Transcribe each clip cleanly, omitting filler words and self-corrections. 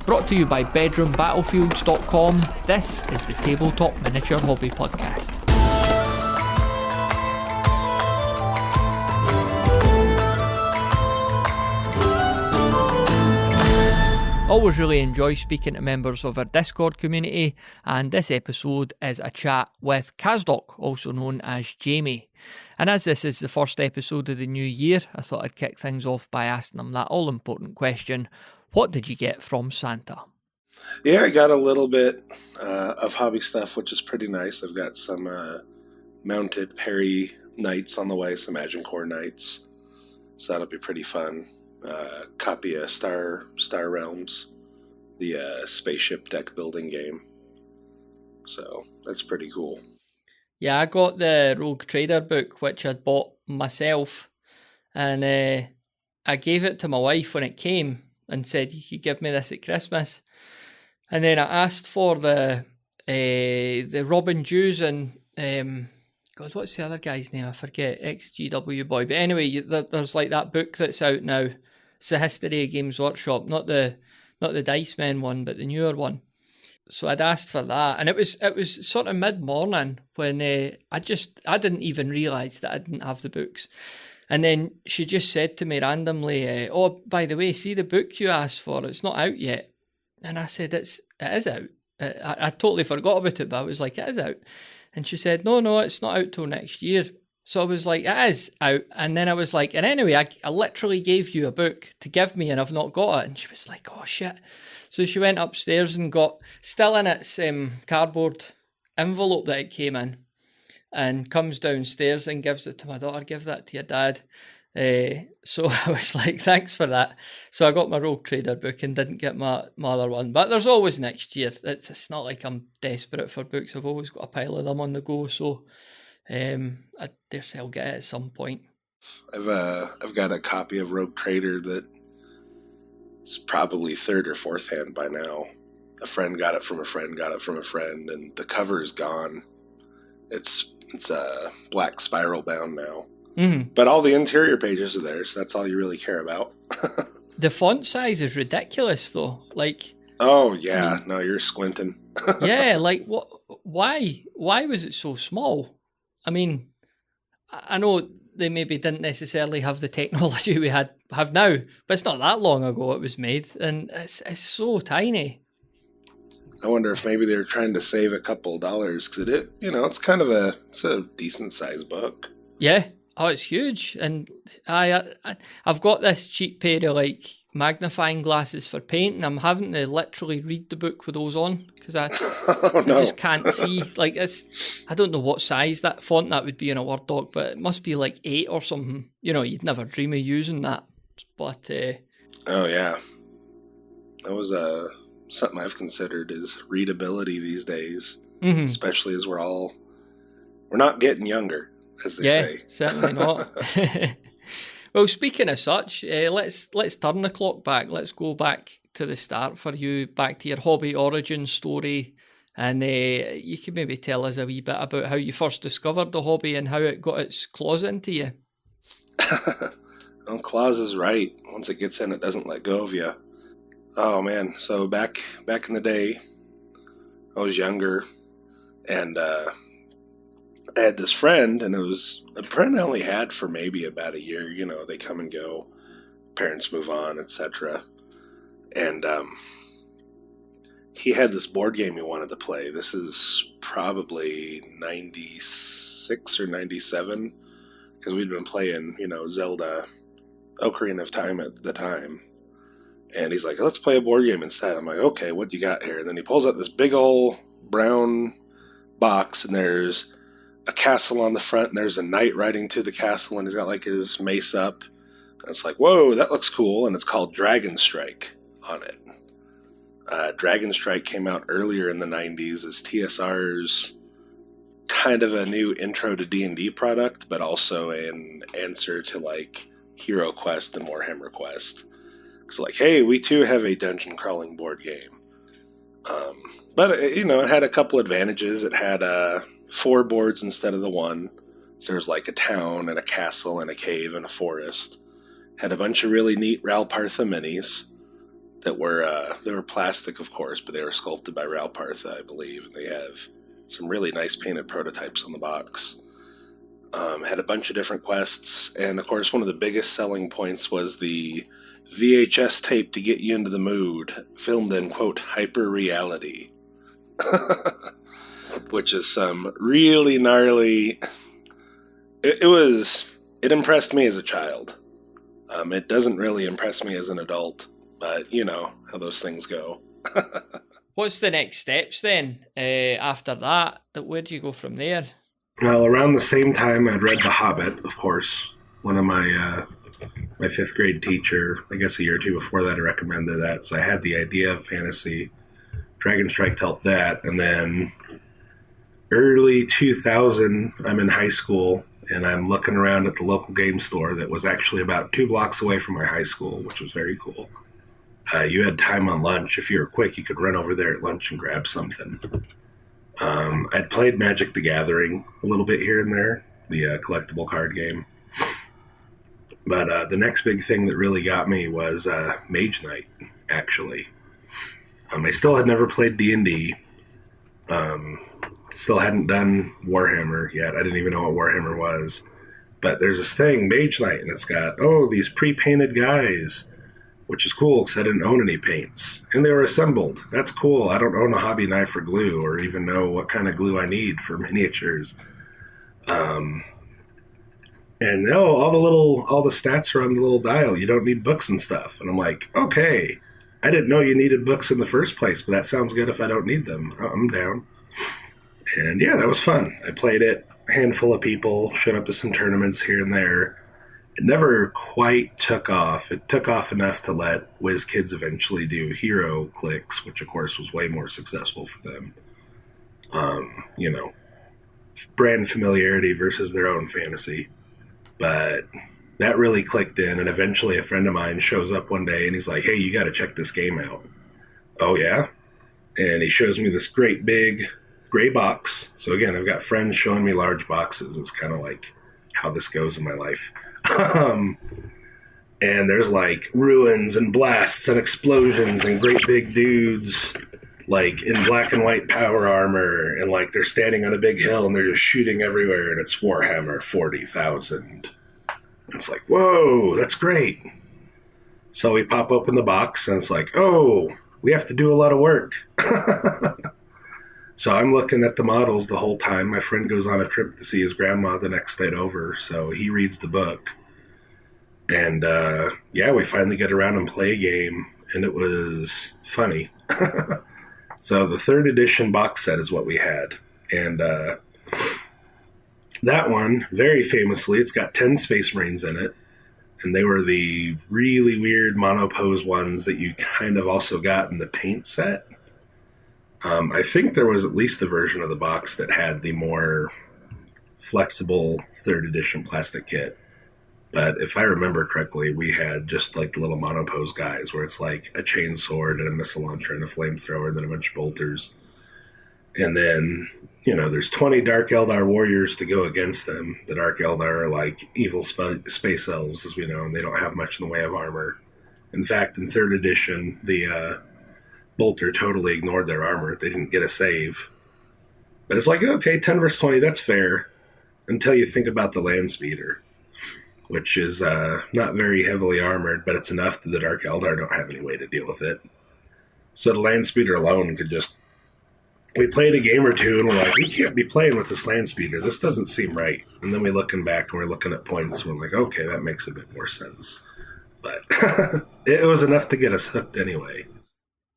Brought to you by BedroomBattlefields.com, this is the Tabletop Miniature Hobby Podcast. Always really enjoy speaking to members of our Discord community, and this episode is a chat with Kazdoc, also known as Jamie. And as this is the first episode of the new year, I thought I'd kick things off by asking him that all-important question: what did you get from Santa? Yeah, I got a little bit of hobby stuff, which is pretty nice. I've got some mounted Perry Knights on the way, some Agincourt Knights, so that'll be pretty fun. Copy of Star Realms, the spaceship deck building game. So that's pretty cool. Yeah, I got the Rogue Trader book, which I'd bought myself, and I gave it to my wife when it came and said, you could give me this at Christmas. And then I asked for the Robin Jews and God, what's the other guy's name? I forget, XGW boy. But anyway, there's like that book that's out now. It's the History of Games Workshop, not the Dice Men one, but the newer one. So I'd asked for that, and it was sort of mid-morning when I didn't even realise that I didn't have the books. And then she just said to me randomly, oh, by the way, see the book you asked for, it's not out yet. And I said, it is out. I totally forgot about it, but I was like, it is out. And she said, no, it's not out till next year. So I was like, it is out. And then I was like, and anyway, I literally gave you a book to give me and I've not got it. And she was like, oh shit. So she went upstairs and got, still in its cardboard envelope that it came in, and comes downstairs and gives it to my daughter. Give that to your dad. So I was like, thanks for that. So I got my Rogue Trader book and didn't get my other one. But there's always next year. It's not like I'm desperate for books. I've always got a pile of them on the go. So I dare say I'll get it at some point. I've got a copy of Rogue Trader that is probably third or fourth hand by now. A friend got it from a friend, and the cover is gone. It's black spiral bound now. Mm-hmm. But all the interior pages are there, so that's all you really care about. The font size is ridiculous, though. Like, oh yeah, no, you're squinting. Yeah, like what? Why was it so small? I mean, I know they maybe didn't necessarily have the technology we have now, but it's not that long ago it was made, and it's so tiny. I wonder if maybe they were trying to save a couple of dollars, because it's kind of it's a decent sized book. Yeah. Oh, it's huge, and I've got this cheap pair of like magnifying glasses for paint, and I'm having to literally read the book with those on because I just can't see. Like I don't know what size that font that would be in a Word doc, but it must be like 8 or something. You'd never dream of using that. But oh yeah, that was something I've considered is readability these days, mm-hmm. especially as we're not getting younger, as they say. Certainly not. Well, speaking of such, let's turn the clock back. Let's go back to the start for you, back to your hobby origin story, and you can maybe tell us a wee bit about how you first discovered the hobby and how it got its claws into you. Well, claws is right. Once it gets in, it doesn't let go of you. Oh man! So back in the day, I was younger, and I had this friend, and it was a friend I only had for maybe about a year. They come and go, parents move on, etc. And he had this board game he wanted to play. This is probably 96 or 97, because we'd been playing, Zelda Ocarina of Time at the time. And he's like, let's play a board game instead. I'm like, okay, what you got here? And then he pulls out this big old brown box, and there's a castle on the front, and there's a knight riding to the castle, and he's got like his mace up. And it's like, whoa, that looks cool. And it's called Dragon Strike on it. Dragon Strike came out earlier in the 90s as TSR's kind of a new intro to D&D product, but also an answer to like Hero Quest and Warhammer Quest. It's like, hey, we too have a dungeon crawling board game. But it had a couple advantages. It had 4 boards instead of the 1. So there's like a town and a castle and a cave and a forest. Had a bunch of really neat Ral Partha minis that were they were plastic, of course, but they were sculpted by Ral Partha, I believe, and they have some really nice painted prototypes on the box. Had a bunch of different quests, and of course one of the biggest selling points was the VHS tape to get you into the mood, filmed in, quote, hyper reality. Which is some really gnarly... It impressed me as a child. It doesn't really impress me as an adult, but you know how those things go. What's the next steps then after that? Where do you go from there? Well, around the same time I'd read The Hobbit, of course. One of my fifth grade teacher, I guess a year or two before that, recommended that. So I had the idea of fantasy. Dragon Strike helped that. And then early 2000, I'm in high school, and I'm looking around at the local game store that was actually about 2 blocks away from my high school, which was very cool. You had time on lunch. If you were quick, you could run over there at lunch and grab something. I'd played Magic the Gathering a little bit here and there, the collectible card game. But the next big thing that really got me was Mage Knight, actually. I still had never played D&D. Still hadn't done Warhammer yet. I didn't even know what Warhammer was. But there's this thing, Mage Knight, and it's got, these pre-painted guys, which is cool because I didn't own any paints. And they were assembled. That's cool. I don't own a hobby knife or glue or even know what kind of glue I need for miniatures. And all the stats are on the little dial. You don't need books and stuff. And I'm like, okay, I didn't know you needed books in the first place, but that sounds good if I don't need them. I'm down. And yeah, that was fun. I played it. A handful of people showed up to some tournaments here and there. It never quite took off. It took off enough to let WizKids eventually do Hero Clicks, which of course was way more successful for them. Brand familiarity versus their own fantasy. But that really clicked in, and eventually a friend of mine shows up one day and he's like, hey, you got to check this game out. Oh, yeah? And he shows me this great big gray box. So again, I've got friends showing me large boxes. It's kind of like how this goes in my life. And there's like ruins and blasts and explosions and great big dudes like in black and white power armor, and like they're standing on a big hill and they're just shooting everywhere, and it's Warhammer 40,000. It's like, whoa, that's great. So we pop open the box and it's like, oh, we have to do a lot of work. So I'm looking at the models the whole time. My friend goes on a trip to see his grandma the next night over, so he reads the book. And we finally get around and play a game, and it was funny. So the 3rd edition box set is what we had. And that one, very famously, it's got 10 Space Marines in it. And they were the really weird monopose ones that you kind of also got in the paint set. I think there was at least a version of the box that had the more flexible 3rd edition plastic kit. But if I remember correctly, we had just like the little monopose guys where it's like a chain sword and a missile launcher and a flamethrower and then a bunch of bolters. And then, there's 20 Dark Eldar warriors to go against them. The Dark Eldar are like evil space elves, as we know, and they don't have much in the way of armor. In fact, in 3rd edition, the bolter totally ignored their armor. They didn't get a save. But it's like, okay, 10 versus 20, that's fair. Until you think about the land speeder, which is not very heavily armored, but it's enough that the Dark Eldar don't have any way to deal with it. So the land speeder alone could just... We played a game or two, and we're like, we can't be playing with this land speeder. This doesn't seem right. And then we're looking back, and we're looking at points, and we're like, okay, that makes a bit more sense. But it was enough to get us hooked anyway.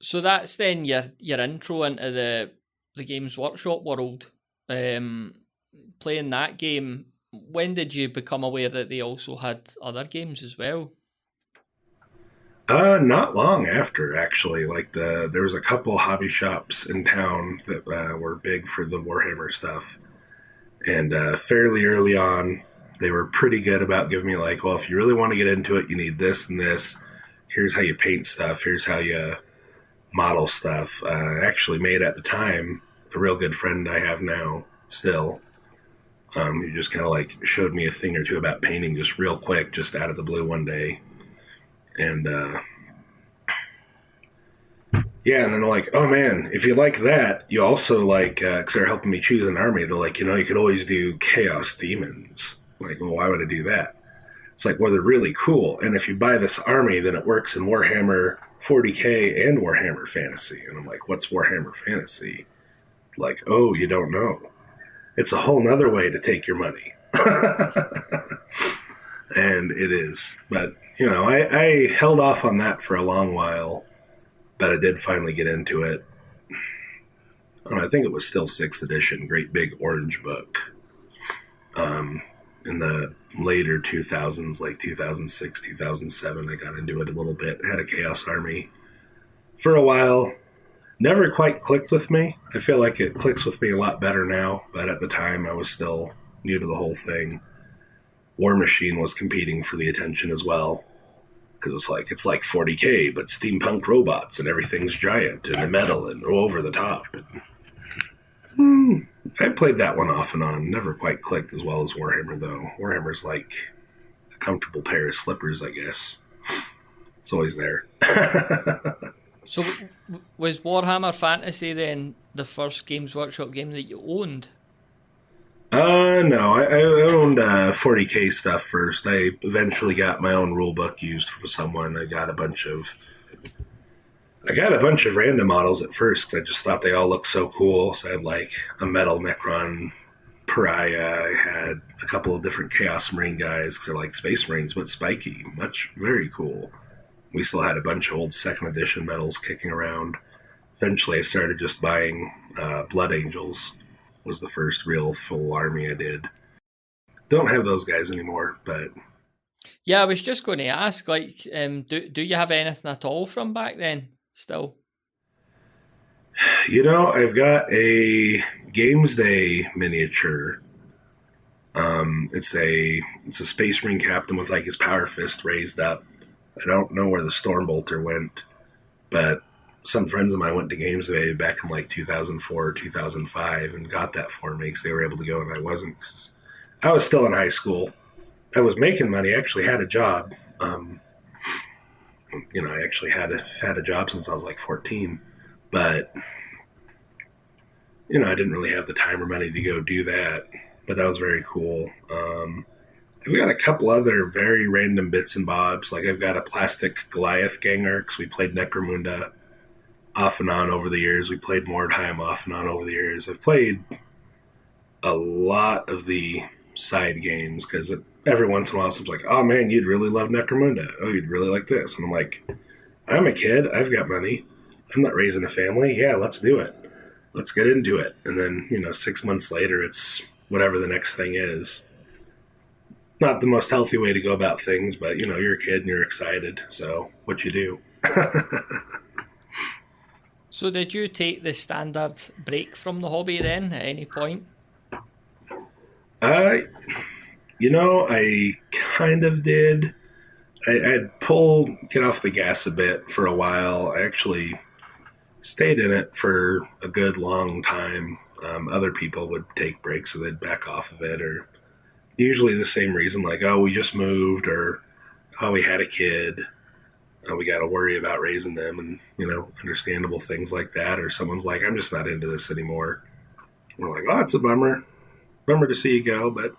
So that's then your intro into the Games Workshop world. Playing that game, when did you become aware that they also had other games as well? Not long after, actually. Like there was a couple hobby shops in town that were big for the Warhammer stuff. And fairly early on, they were pretty good about giving me like, well, if you really want to get into it, you need this and this. Here's how you paint stuff. Here's how you model stuff. I actually made at the time a real good friend I have now still. He just kind of like showed me a thing or two about painting just real quick, just out of the blue one day. And Yeah, and then they're like, oh man, if you like that, you also like, because they're helping me choose an army, they're like, you could always do Chaos Demons. Like, well, why would I do that? It's like, well, they're really cool. And if you buy this army, then it works in Warhammer 40K and Warhammer Fantasy. And I'm like, what's Warhammer Fantasy? Like, oh, you don't know. It's a whole nother way to take your money. And it is. But, I held off on that for a long while. But I did finally get into it. I think it was still 6th edition, great big orange book. In the later 2000s, like 2006, 2007, I got into it a little bit. Had a Chaos Army for a while. Never quite clicked with me. I feel like it clicks with me a lot better now, but at the time I was still new to the whole thing. War Machine was competing for the attention as well. Because it's like 40K, but steampunk robots and everything's giant and metal and over the top. I played that one off and on. Never quite clicked as well as Warhammer, though. Warhammer's like a comfortable pair of slippers, I guess. It's always there. So was Warhammer Fantasy then the first Games Workshop game that you owned? No, I owned 40K stuff first. I eventually got my own rulebook used from someone. I got a bunch of random models at first because I just thought they all looked so cool. So I had like a metal Necron Pariah. I had a couple of different Chaos Marine guys because they're like Space Marines but spiky. Very cool. We still had a bunch of old 2nd edition medals kicking around. Eventually I started just buying Blood Angels. Was the first real full army I did. Don't have those guys anymore, but... Yeah, I was just going to ask, like, do you have anything at all from back then, still? I've got a Games Day miniature. It's a Space Marine captain with, like, his power fist raised up. I don't know where the Stormbolter went, but some friends of mine went to Games Day back in like 2004 or 2005 and got that for me because they were able to go and I wasn't. Cause I was still in high school. I was making money. I actually had a job. I actually had a job since I was like 14. But, I didn't really have the time or money to go do that. But that was very cool. I've got a couple other very random bits and bobs. Like I've got a plastic Goliath Ganger because we played Necromunda off and on over the years. We played Mordheim off and on over the years. I've played a lot of the side games because every once in a while someone's like, oh man, you'd really love Necromunda. Oh, you'd really like this. And I'm like, I'm a kid. I've got money. I'm not raising a family. Yeah, let's do it. Let's get into it. And then, 6 months later, it's whatever the next thing is. Not the most healthy way to go about things, but, you're a kid and you're excited. So what you do. So did you take the standard break from the hobby then at any point? I kind of did. I'd get off the gas a bit for a while. I actually stayed in it for a good long time. Other people would take breaks so they'd back off of it, or usually the same reason, like, oh, we just moved, or oh, we had a kid. We got to worry about raising them and, understandable things like that. Or someone's like, I'm just not into this anymore. We're like, oh, it's a bummer. Bummer to see you go, but,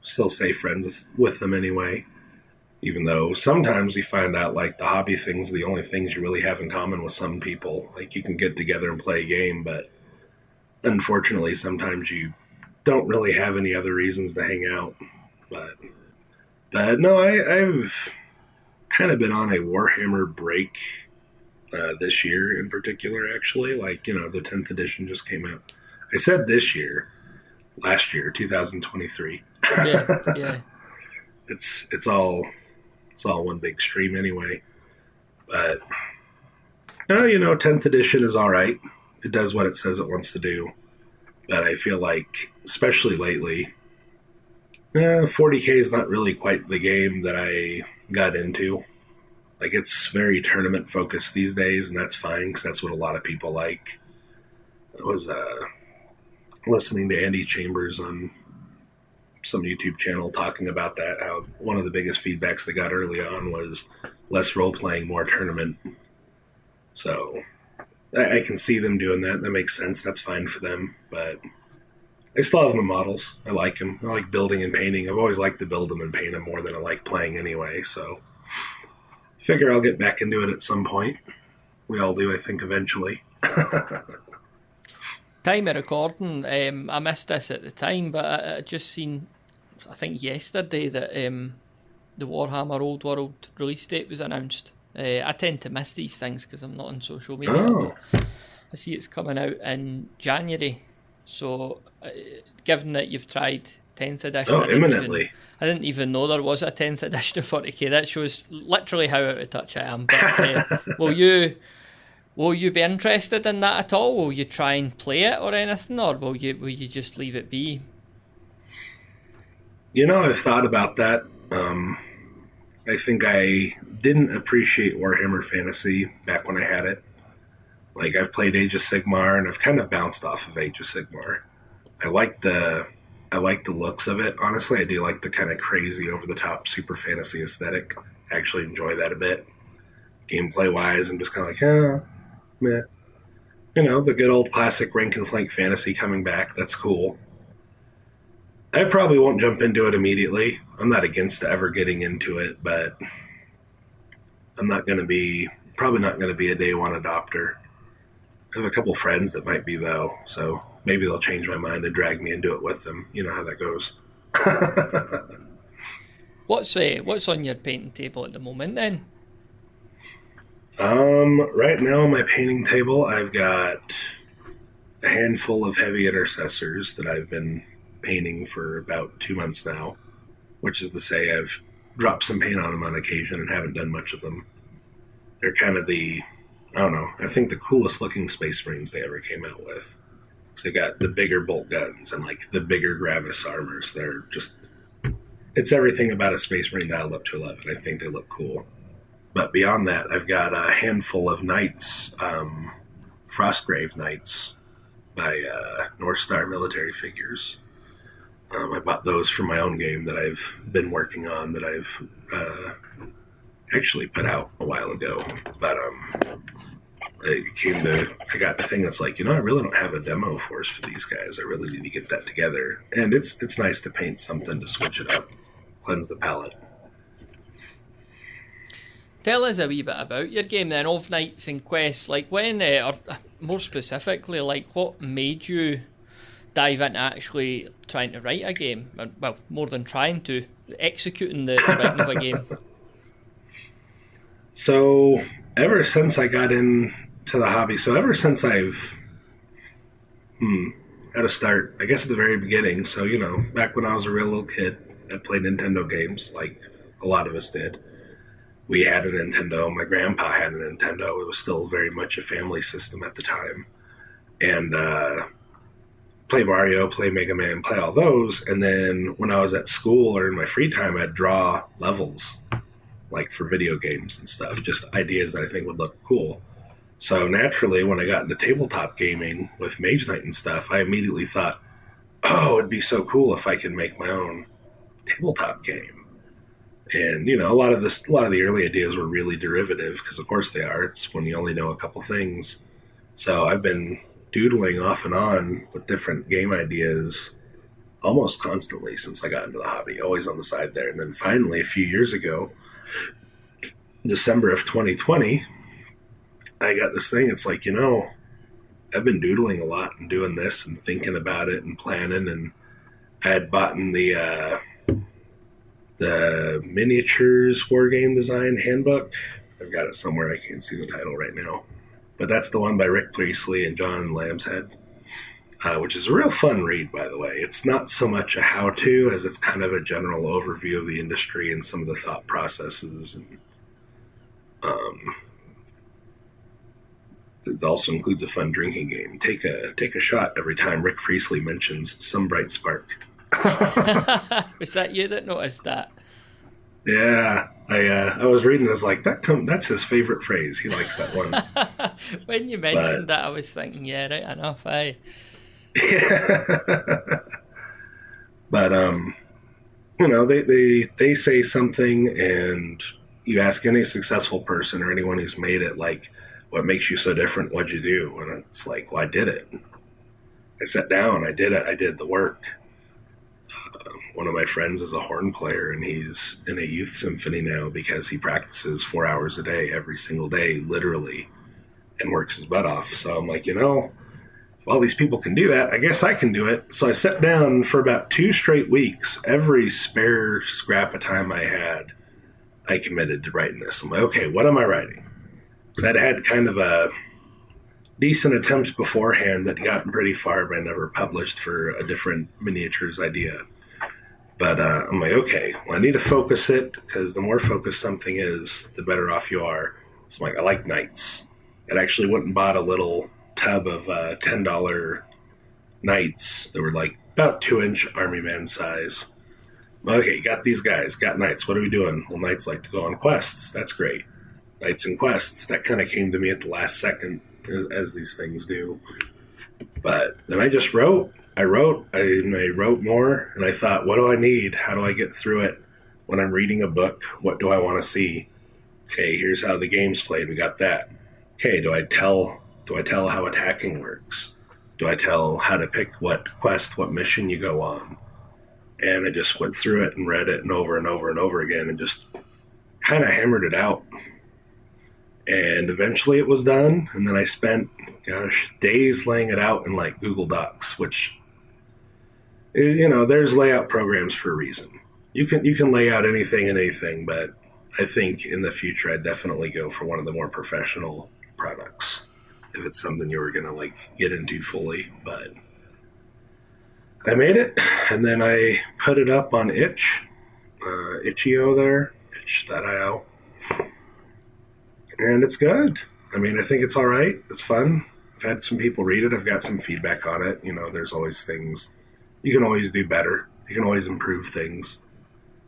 still stay friends with them anyway. Even though sometimes we find out, like, the hobby things are the only things you really have in common with some people. Like, you can get together and play a game, but unfortunately, sometimes you don't really have any other reasons to hang out. But no, I've kind of been on a Warhammer break this year in particular, actually. Like, the 10th edition just came out. I said this year, last year, 2023. Yeah. It's all one big stream anyway. But, 10th edition is all right. It does what it says it wants to do. But I feel like, especially lately, 40K is not really quite the game that I got into. Like, it's very tournament focused these days, and that's fine because that's what a lot of people like. I was listening to Andy Chambers on some YouTube channel talking about that, how one of the biggest feedbacks they got early on was less role playing, more tournament. So I can see them doing that. That makes sense. That's fine for them. But I still have my models. I like them. I like building and painting. I've always liked to build them and paint them more than I like playing anyway. So I figure I'll get back into it at some point. We all do, I think, eventually. Time of recording, I missed this at the time, but I just seen, I think yesterday, that the Warhammer Old World release date was announced. I tend to miss these things because I'm not on social media. Oh. I see it's coming out in January. So, given that you've tried 10th edition, imminently. I didn't even know there was a 10th edition of 40k. That shows literally how out of touch I am. But will you be interested in that at all? Will you try and play it or anything, or will you just leave it be? I've thought about that. I think I didn't appreciate Warhammer Fantasy back when I had it. Like, I've played Age of Sigmar, and I've kind of bounced off of Age of Sigmar. I like the looks of it. Honestly, I do like the kind of crazy, over-the-top, super fantasy aesthetic. I actually enjoy that a bit. Gameplay-wise, I'm just kind of like, meh. The good old classic rank and flank fantasy coming back. That's cool. I probably won't jump into it immediately. I'm not against ever getting into it, but I'm probably not going to be a day one adopter. I have a couple friends that might be, though, so maybe they'll change my mind and drag me into it with them. You know how that goes. What's on your painting table at the moment, then? Right now on my painting table, I've got a handful of heavy intercessors that I've been painting for about 2 months now, which is to say I've dropped some paint on them on occasion and haven't done much of them. They're kind of I think the coolest looking Space Marines they ever came out with. So they got the bigger bolt guns and like the bigger Gravis armors. They're just, it's everything about a Space Marine dialed up to 11. I think they look cool. But beyond that, I've got a handful of Knights, Frostgrave Knights by North Star Military Figures. I bought those for my own game that I've been working on, that I've actually put out a while ago. But I got the thing that's like, I really don't have a demo force for these guys. I really need to get that together. And it's nice to paint something to switch it up, cleanse the palette. Tell us a wee bit about your game then, of Knights and Quests. Like, when, or more specifically, like, what made you dive into actually trying to write a game? Well, more than trying to, executing the writing of a game. So, ever since I got into the hobby, ever since I've had to start, I guess at the very beginning, so, back when I was a real little kid, I played Nintendo games, like a lot of us did. We had a Nintendo. My grandpa had a Nintendo. It was still very much a family system at the time. And play Mario, play Mega Man, play all those. And then when I was at school or in my free time, I'd draw levels, like for video games and stuff, just ideas that I think would look cool. So naturally, when I got into tabletop gaming with Mage Knight and stuff, I immediately thought, it'd be so cool if I could make my own tabletop game. And, a lot of the early ideas were really derivative, because of course they are. It's when you only know a couple things. So I've been doodling off and on with different game ideas almost constantly since I got into the hobby, always on the side there. And then finally, a few years ago, December of 2020, I got this thing. It's like, I've been doodling a lot and doing this and thinking about it and planning. And I had bought in the Miniatures War Game Design Handbook. I've got it somewhere. I can't see the title right now. But that's the one by Rick Priestley and John Lambshead, which is a real fun read, by the way. It's not so much a how-to as it's kind of a general overview of the industry and some of the thought processes. And it also includes a fun drinking game. Take a shot every time Rick Priestley mentions some bright spark. Was that you that noticed that? Yeah, I was reading. I was like, that's his favorite phrase. He likes that one. When you mentioned that, I was thinking, yeah, right enough, aye. But they say something, and you ask any successful person or anyone who's made it, like, what makes you so different? What'd you do? And it's like, well, I did it. I sat down, I did it, I did the work. One of my friends is a horn player, and he's in a youth symphony now because he practices 4 hours a day, every single day, literally, and works his butt off. So I'm like, if all these people can do that, I guess I can do it. So I sat down for about 2 straight weeks. Every spare scrap of time I had, I committed to writing this. I'm like, okay, what am I writing? Because I'd had kind of a decent attempt beforehand that gotten pretty far, but I never published for a different miniatures idea. But I'm like, okay, well, I need to focus it, because the more focused something is, the better off you are. So I'm like, I like knights. I actually went and bought a little tub of $10 knights that were like about 2-inch army man size. Okay, got these guys, got knights. What are we doing? Well, knights like to go on quests. That's great. Knights and quests. That kind of came to me at the last second, as these things do. But then I just wrote. I wrote more, and I thought, what do I need? How do I get through it? When I'm reading a book, what do I want to see? Okay, here's how the game's played. We got that. Okay, do I tell how attacking works? Do I tell how to pick what quest, what mission you go on? And I just went through it and read it and over and over and over again and just kind of hammered it out. And eventually it was done, and then I spent, days laying it out in like Google Docs, which, there's layout programs for a reason. You can lay out anything, but I think in the future I'd definitely go for one of the more professional products if it's something you were going to get into fully. But I made it, and then I put it up on Itch, Itch.io there, itch.io. And it's good. I mean, I think it's all right. It's fun. I've had some people read it. I've got some feedback on it. There's always things. You can always do better. You can always improve things.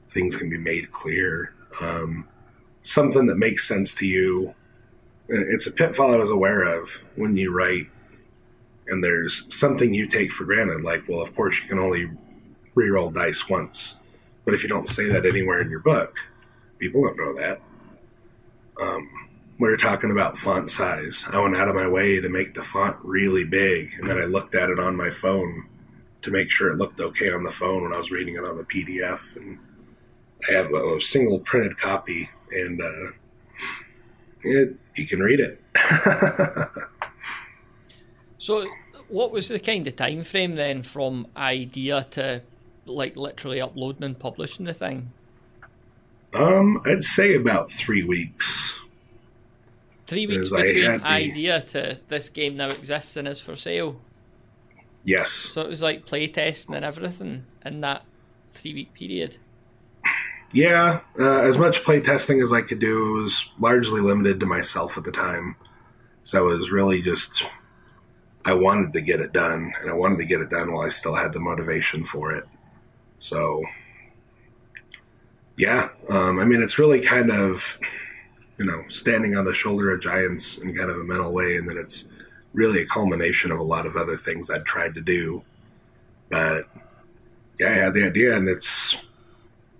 Things can be made clear. Something that makes sense to you. It's a pitfall I was aware of when you write, and there's something you take for granted. Like, well, of course you can only re-roll dice once. But if you don't say that anywhere in your book, people don't know that. We were talking about font size. I went out of my way to make the font really big, and then I looked at it on my phone to make sure it looked okay on the phone when I was reading it on the PDF. And I have a single printed copy, and you can read it. So what was the kind of time frame then from idea to literally uploading and publishing the thing? I'd say about 3 weeks. 3 weeks between idea to this game now exists and is for sale? Yes. So it was like play testing and everything in that 3 week period? Yeah, as much play testing as I could do. It was largely limited to myself at the time. So it was really just, I wanted to get it done, and I wanted to get it done while I still had the motivation for it. So, yeah, it's really kind of, standing on the shoulder of giants in kind of a mental way, and then it's really a culmination of a lot of other things I'd tried to do. But, yeah, I had the idea, and it's,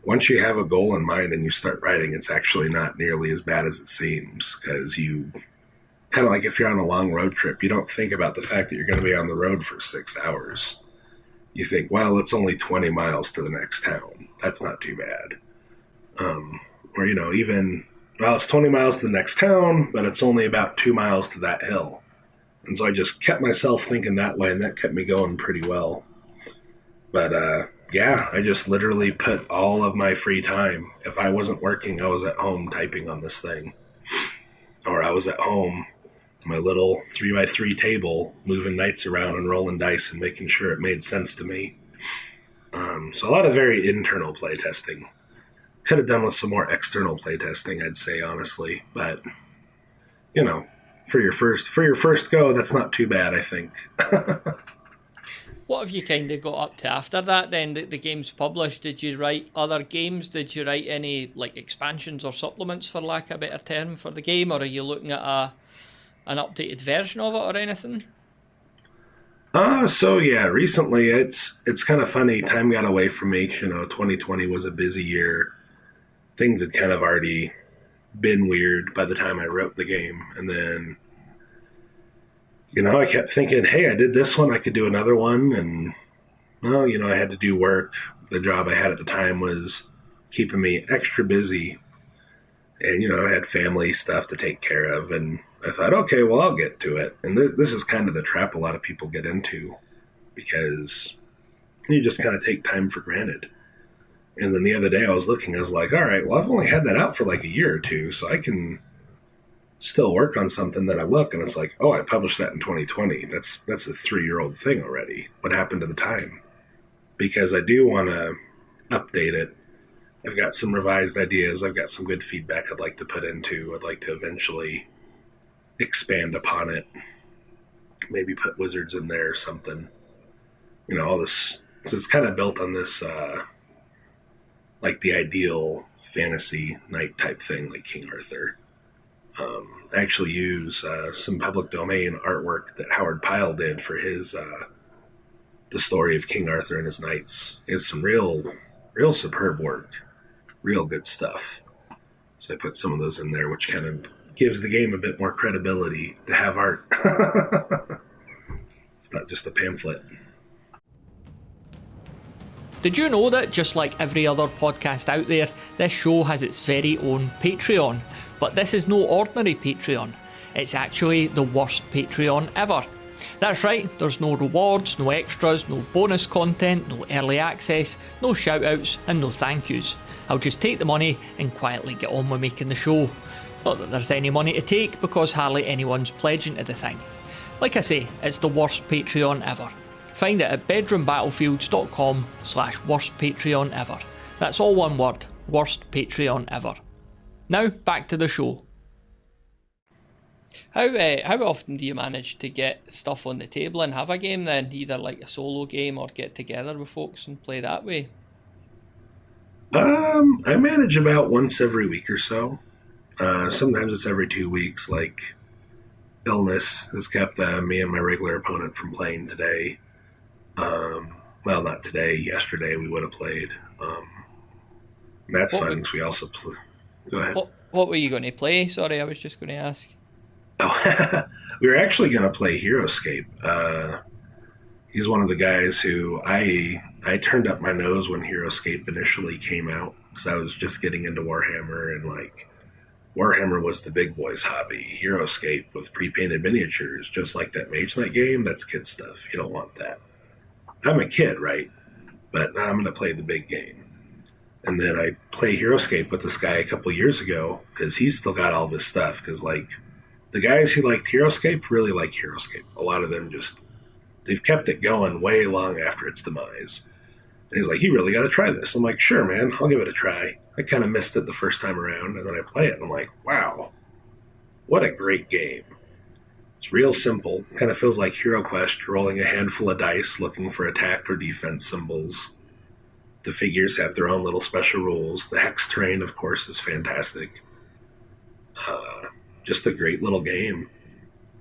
once you have a goal in mind and you start writing, it's actually not nearly as bad as it seems, because you, kind of like if you're on a long road trip, you don't think about the fact that you're going to be on the road for 6 hours. You think, well, it's only 20 miles to the next town. That's not too bad. Or, it's 20 miles to the next town, but it's only about 2 miles to that hill. And so I just kept myself thinking that way, and that kept me going pretty well. But, I just literally put all of my free time. If I wasn't working, I was at home typing on this thing. Or I was at home, my little 3x3 table, moving knights around and rolling dice and making sure it made sense to me. So a lot of very internal play testing. Could have done with some more external play testing, I'd say, honestly. But, for your first go, that's not too bad, I think. What have you kind of got up to after that then? The game's published. Did you write other games? Did you write any expansions or supplements, for lack of a better term, for the game? Or are you looking at an updated version of it or anything? Recently it's kind of funny. Time got away from me. 2020 was a busy year. Things had kind of already been weird by the time I wrote the game. And then I kept thinking, hey, I did this one, I could do another one. And, well, I had to do work. The job I had at the time was keeping me extra busy. And, I had family stuff to take care of. And I thought, okay, well, I'll get to it. And this is kind of the trap a lot of people get into, because you just kind of take time for granted. And then the other day I was looking, I was like, all right, well, I've only had that out for like a year or two, so I can still work on something. That I look, and it's like, oh, I published that in 2020. That's a 3-year-old thing already. What happened to the time? Because I do want to update it. I've got some revised ideas. I've got some good feedback I'd like to put into. I'd like to eventually expand upon it. Maybe put wizards in there or something. All this. So it's kind of built on this, like the ideal fantasy knight type thing, like King Arthur. I actually use some public domain artwork that Howard Pyle did for his the story of King Arthur and his knights. It's some real superb work, real good stuff. So I put some of those in there, which kind of gives the game a bit more credibility to have art. It's not just a pamphlet. Did you know that, just like every other podcast out there, this show has its very own Patreon? But this is no ordinary Patreon. It's actually the worst Patreon ever. That's right, there's no rewards, no extras, no bonus content, no early access, no shoutouts, and no thank yous. I'll just take the money and quietly get on with making the show. Not that there's any money to take, because hardly anyone's pledging to the thing. Like I say, it's the worst Patreon ever. Find it at bedroombattlefields.com/worst Patreon ever. That's all one word, worst Patreon ever. Now, back to the show. How often do you manage to get stuff on the table and have a game then? Either like a solo game or get together with folks and play that way? I manage about once every week or so. Sometimes it's every 2 weeks, like illness has kept me and my regular opponent from playing today. Well, not today, yesterday we would have played. That's fun because we also play. Go ahead. What were you going to play? Sorry, I was just going to ask. Oh, we were actually going to play HeroScape. He's one of the guys who I turned up my nose when HeroScape initially came out, because I was just getting into Warhammer, and like Warhammer was the big boys' hobby. HeroScape with pre-painted miniatures, just like that Mage Knight game, that's kid stuff. You don't want that. I'm a kid, right? But now I'm going to play the big game. And then I play HeroScape with this guy a couple years ago, because he's still got all this stuff. Because like the guys who liked HeroScape really like HeroScape. A lot of them just, they've kept it going way long after its demise. And he's like, you really got to try this. I'm like, sure, man, I'll give it a try. I kind of missed it the first time around, and then I play it, and I'm like, wow, what a great game. It's real simple. Kind of feels like HeroQuest, rolling a handful of dice, looking for attack or defense symbols. The figures have their own little special rules. The hex terrain, of course, is fantastic. Just a great little game.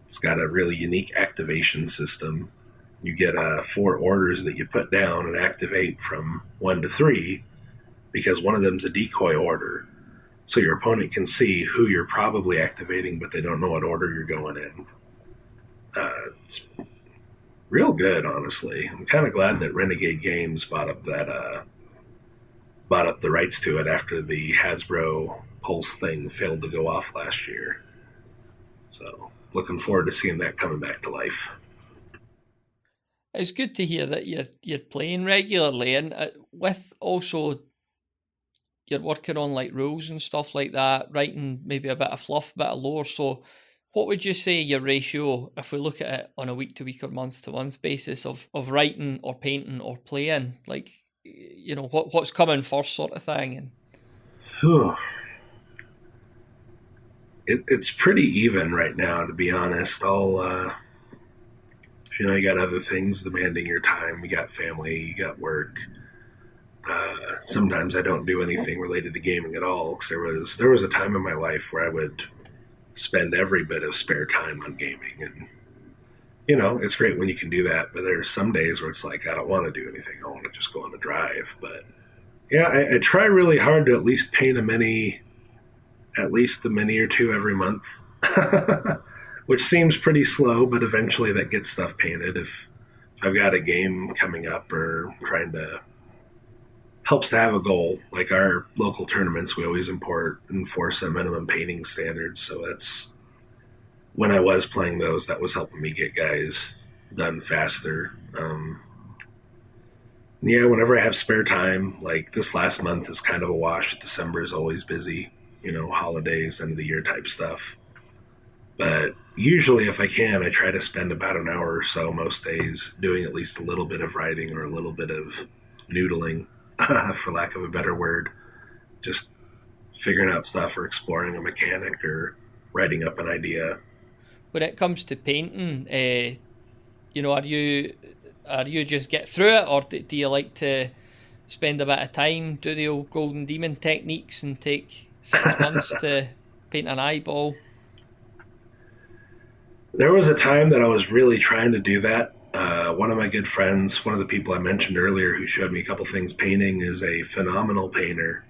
It's got a really unique activation system. You get 4 orders that you put down and activate from 1 to 3, because one of them's a decoy order. So your opponent can see who you're probably activating, but they don't know what order you're going in. It's real good, honestly. I'm kind of glad that Renegade Games bought up the rights to it after the Hasbro Pulse thing failed to go off last year. So, looking forward to seeing that coming back to life. It's good to hear that you're playing regularly, and with also you're working on like rules and stuff like that, writing maybe a bit of fluff, a bit of lore. So what would you say your ratio, if we look at it on a week-to-week or month-to-month basis, of writing or painting or playing? Like, what's coming first, sort of thing? And it's pretty even right now, to be honest. You got other things demanding your time. You got family, you got work. Sometimes I don't do anything related to gaming at all, because there was a time in my life where I would spend every bit of spare time on gaming, and it's great when you can do that, but there's some days where it's like I don't want to do anything. I want to just go on a drive. But yeah, I try really hard to at least paint a mini or two every month. which seems pretty slow, but eventually that gets stuff painted. If I've got a game coming up or trying to, helps to have a goal. Like our local tournaments, we always enforce a minimum painting standard. So that's when I was playing those, that was helping me get guys done faster. Yeah, whenever I have spare time, like this last month is kind of a wash. December is always busy, holidays, end of the year type stuff. But usually if I can, I try to spend about an hour or so most days doing at least a little bit of writing or a little bit of noodling, for lack of a better word. Just figuring out stuff or exploring a mechanic or writing up an idea. When it comes to painting, are you just get through it, or do you like to spend a bit of time, do the old Golden Demon techniques and take 6 months to paint an eyeball? There was a time that I was really trying to do that. One of my good friends, one of the people I mentioned earlier who showed me a couple things painting, is a phenomenal painter.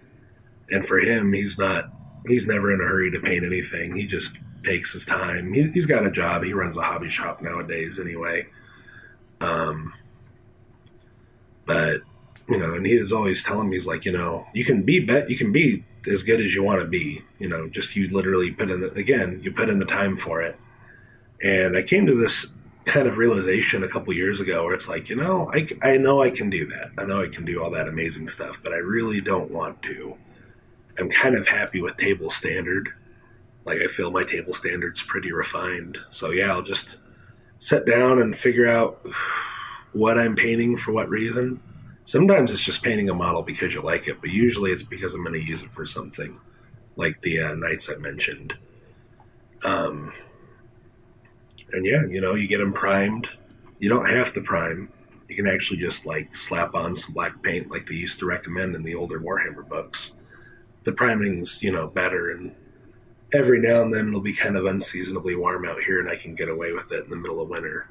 And for him, he's never in a hurry to paint anything. He just takes his time. He's got a job. He runs a hobby shop nowadays anyway. But, and he was always telling me, he's like, you can be as good as you want to be, just you literally put in the time for it. And I came to this kind of realization a couple years ago where it's like, I know I can do that. I know I can do all that amazing stuff, but I really don't want to. I'm kind of happy with table standard. Like, I feel my table standard's pretty refined. So yeah, I'll just sit down and figure out what I'm painting for what reason. Sometimes it's just painting a model because you like it, but usually it's because I'm going to use it for something, like the knights I mentioned. And yeah, you get them primed. You don't have to prime. You can actually just slap on some black paint like they used to recommend in the older Warhammer books. The priming's, better, and every now and then it'll be kind of unseasonably warm out here and I can get away with it in the middle of winter,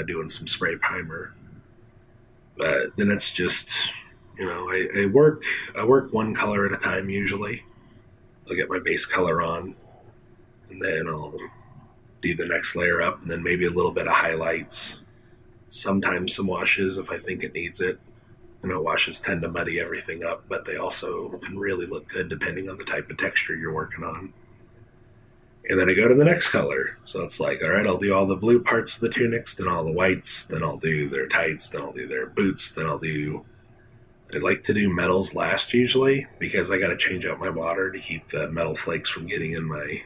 doing some spray primer. But then it's just, I work one color at a time usually. I'll get my base color on, and then I'll do the next layer up, and then maybe a little bit of highlights. Sometimes some washes if I think it needs it. Washes tend to muddy everything up, but they also can really look good depending on the type of texture you're working on. And then I go to the next color. So it's like, all right, I'll do all the blue parts of the tunics, then all the whites, then I'll do their tights, then I'll do their boots, then I like to do metals last usually, because I got to change out my water to keep the metal flakes from getting in my...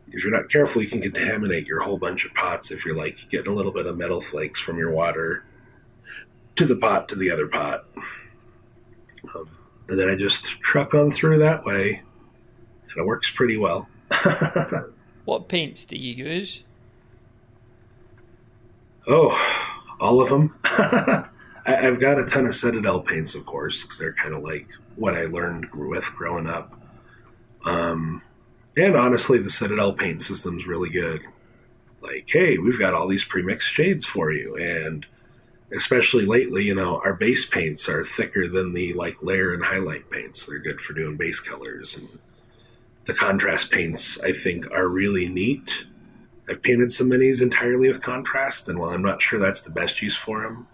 If you're not careful, you can contaminate your whole bunch of pots if you're getting a little bit of metal flakes from your water to the pot to the other pot. And then I just truck on through that way, and it works pretty well. What paints do you use? Oh, all of them. I've got a ton of Citadel paints, of course, because they're kind of like what I learned with growing up. And honestly, the Citadel paint system's really good. Like, hey, we've got all these pre-mixed shades for you, and especially lately, our base paints are thicker than the layer and highlight paints. They're good for doing base colors, and the contrast paints, I think, are really neat. I've painted some minis entirely with contrast, and while I'm not sure that's the best use for them,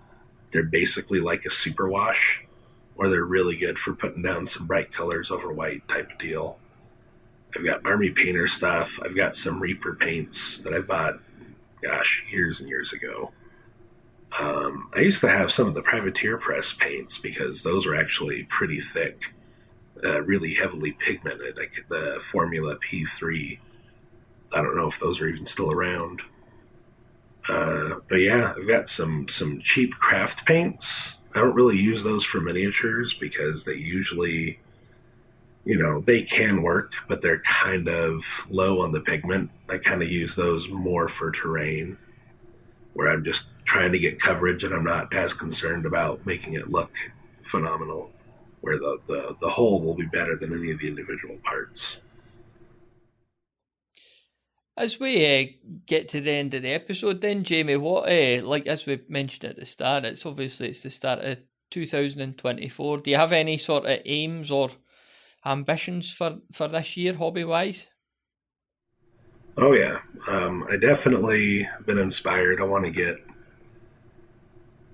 they're basically like a super wash, or they're really good for putting down some bright colors over white type of deal. I've got Army Painter stuff. I've got some Reaper paints that I bought, years and years ago. I used to have some of the Privateer Press paints because those were actually pretty thick, really heavily pigmented, like the Formula P3. I don't know if those are even still around. But yeah, I've got some cheap craft paints. I don't really use those for miniatures because they usually... they can work, but they're kind of low on the pigment. I kind of use those more for terrain, where I'm just trying to get coverage and I'm not as concerned about making it look phenomenal, where the whole will be better than any of the individual parts. As we get to the end of the episode then, Jamie, what, as we mentioned at the start, it's the start of 2024. Do you have any sort of aims or ambitions for this year, hobby-wise? Oh yeah, I definitely been inspired. I want to get.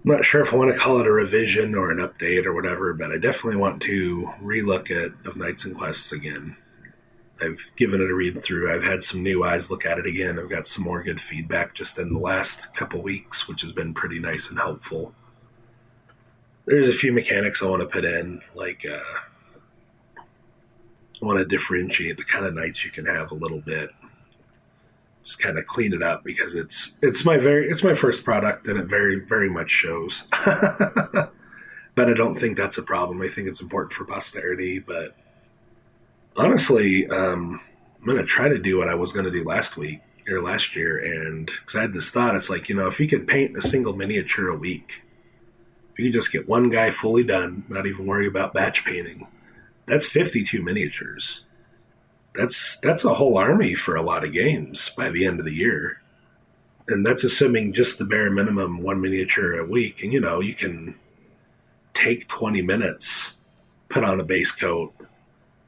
I'm not sure if I want to call it a revision or an update or whatever, but I definitely want to relook at Of Knights and Quests again. I've given it a read through. I've had some new eyes look at it again. I've got some more good feedback just in the last couple weeks, which has been pretty nice and helpful. There's a few mechanics I want to put in, like I want to differentiate the kind of knights you can have a little bit. Just kind of clean it up because it's my first product and it very, very much shows. But I don't think that's a problem. I think it's important for posterity, but honestly, I'm going to try to do what I was going to do last year. And because I had this thought, it's like, if you could paint a single miniature a week, if you could just get one guy fully done, not even worry about batch painting, that's 52 miniatures. That's a whole army for a lot of games by the end of the year. And that's assuming just the bare minimum one miniature a week. And, you can take 20 minutes, put on a base coat,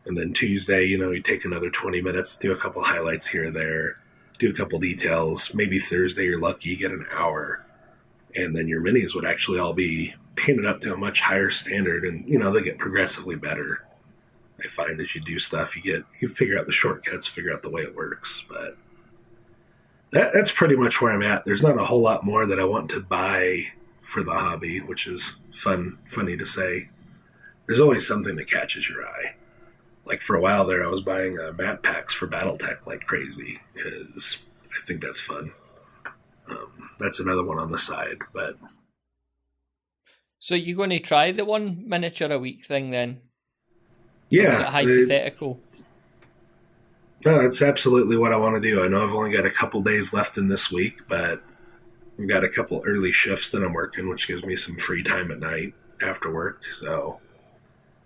and then Tuesday, you take another 20 minutes, do a couple highlights here or there, do a couple details. Maybe Thursday, you're lucky, you get an hour. And then your minis would actually all be painted up to a much higher standard. And, they get progressively better. I find as you do stuff, you figure out the shortcuts, figure out the way it works. But that's pretty much where I'm at. There's not a whole lot more that I want to buy for the hobby, which is funny to say. There's always something that catches your eye. Like for a while there, I was buying map packs for BattleTech like crazy because I think that's fun. That's another one on the side. But so you're going to try the one miniature a week thing then? Yeah. Or is it hypothetical? No, that's absolutely what I want to do. I know I've only got a couple days left in this week, but I've got a couple early shifts that I'm working, which gives me some free time at night after work. So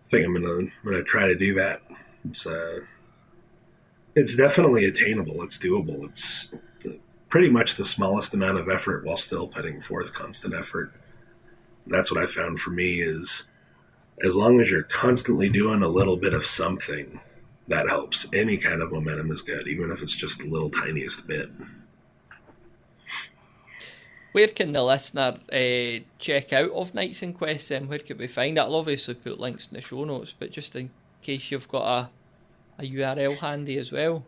I think I'm gonna try to do that. It's definitely attainable. It's doable. It's pretty much the smallest amount of effort while still putting forth constant effort. And that's what I found for me is as long as you're constantly doing a little bit of something, that helps. Any kind of momentum is good, even if it's just the little tiniest bit. Where can the listener check out Of Knights and Quests and where can we find it? I'll obviously put links in the show notes, but just in case you've got a URL handy as well.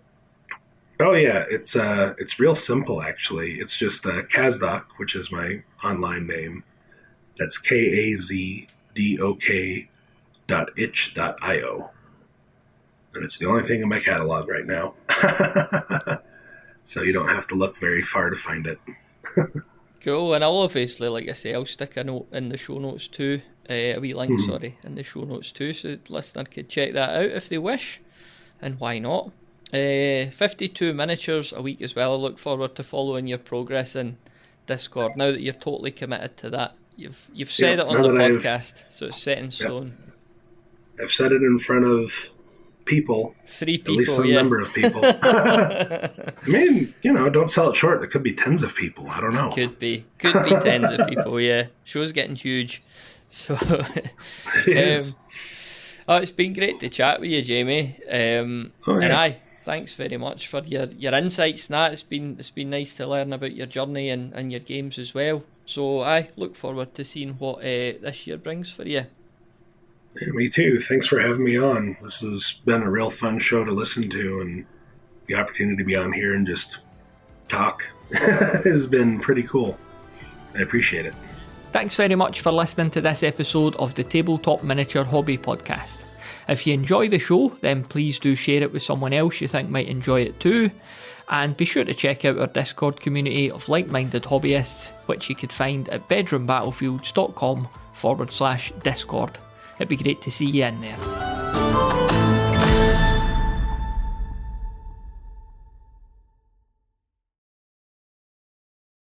Oh yeah, it's real simple actually. It's just Kazdok, which is my online name. That's kazdok.itch.io. And it's the only thing in my catalog right now. So you don't have to look very far to find it. Cool, and I'll obviously, like I say, I'll stick a note in the show notes too, a wee link, in the show notes too, so the listener could check that out if they wish, and why not. 52 miniatures a week as well. I look forward to following your progress in Discord. Now that you're totally committed to that, you've said it on the podcast, so it's set in stone. I've said it in front of people. 3 people, at least some number of people. I mean, don't sell it short. There could be tens of people. I don't know. Could be tens of people. Yeah, show's getting huge. So it is. It's been great to chat with you, Jamie. And thanks very much for your insights. And that it's been nice to learn about your journey and your games as well. So I look forward to seeing what this year brings for you. Yeah, me too. Thanks for having me on. This has been a real fun show to listen to, and the opportunity to be on here and just talk has been pretty cool. I appreciate it. Thanks very much for listening to this episode of the Tabletop Miniature Hobby Podcast. If you enjoy the show, then please do share it with someone else you think might enjoy it too. And be sure to check out our Discord community of like-minded hobbyists, which you could find at bedroombattlefields.com/Discord. It'd be great to see you in there.